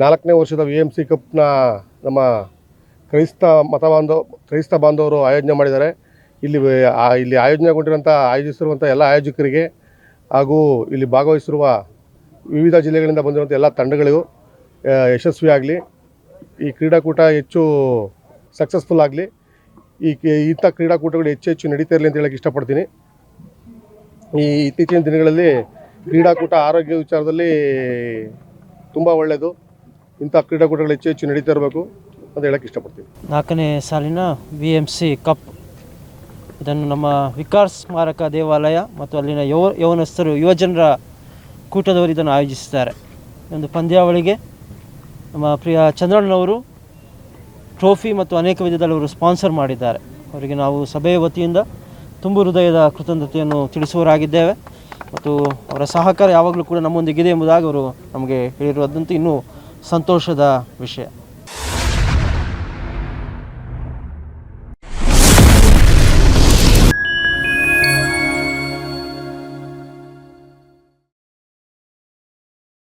4ನೇ ವರ್ಷದ VMC ಕಪ್ನ ನಮ್ಮ ಕ್ರೈಸ್ತ ಬಾಂಧವರು ಆಯೋಜನೆ ಮಾಡಿದ್ದಾರೆ. ಇಲ್ಲಿ ಆಯೋಜಿಸಿರುವಂಥ ಎಲ್ಲ ಆಯೋಜಕರಿಗೆ ಹಾಗೂ ಇಲ್ಲಿ ಭಾಗವಹಿಸಿರುವ ವಿವಿಧ ಜಿಲ್ಲೆಗಳಿಂದ ಬಂದಿರುವಂಥ ಎಲ್ಲ ತಂಡಗಳಿಗೂ ಯಶಸ್ವಿಯಾಗಲಿ, ಈ ಕ್ರೀಡಾಕೂಟ ಹೆಚ್ಚು ಸಕ್ಸಸ್ಫುಲ್ ಆಗಲಿ, ಇಂಥ ಕ್ರೀಡಾಕೂಟಗಳು ಹೆಚ್ಚು ನಡೀತಾ ಇರಲಿ ಅಂತ ಹೇಳಕ್ಕೆ ಇಷ್ಟಪಡ್ತೀನಿ. ಈ ಇತ್ತೀಚಿನ ದಿನಗಳಲ್ಲಿ ಕ್ರೀಡಾಕೂಟ ಆರೋಗ್ಯ ವಿಚಾರದಲ್ಲಿ ತುಂಬ ಒಳ್ಳೆಯದು. ಇಂಥ ಕ್ರೀಡಾಕೂಟಗಳು ಹೆಚ್ಚು ನಡೀತಾ ಇರಬೇಕು ಅಂತ ಹೇಳಕ್ಕೆ ಇಷ್ಟಪಡ್ತೀನಿ. 4ನೇ ಸಾಲಿನ VMC ಕಪ್ ಇದನ್ನು ನಮ್ಮ ವಿಕಾಸ್ ಸ್ಮಾರಕ ದೇವಾಲಯ ಮತ್ತು ಅಲ್ಲಿನ ಯೌವನಸ್ಥರು ಯುವಜನರ ಕೂಟದವರು ಇದನ್ನು ಆಯೋಜಿಸಿದ್ದಾರೆ. ಒಂದು ಪಂದ್ಯಾವಳಿಗೆ ನಮ್ಮ ಪ್ರಿಯ ಚಂದ್ರಣ್ಣನವರು ಟ್ರೋಫಿ ಮತ್ತು ಅನೇಕ ವಿಧದಲ್ಲಿ ಅವರು ಸ್ಪಾನ್ಸರ್ ಮಾಡಿದ್ದಾರೆ. ಅವರಿಗೆ ನಾವು ಸಭೆಯ ವತಿಯಿಂದ ತುಂಬು ಹೃದಯದ ಕೃತಜ್ಞತೆಯನ್ನು ತಿಳಿಸುವರಾಗಿದ್ದೇವೆ ಮತ್ತು ಅವರ ಸಹಕಾರ ಯಾವಾಗಲೂ ಕೂಡ ನಮ್ಮೊಂದಿಗಿದೆ ಎಂಬುದಾಗಿ ಅವರು ನಮಗೆ ಹೇಳಿರುವುದಂತೂ ಇನ್ನೂ ಸಂತೋಷದ ವಿಷಯ.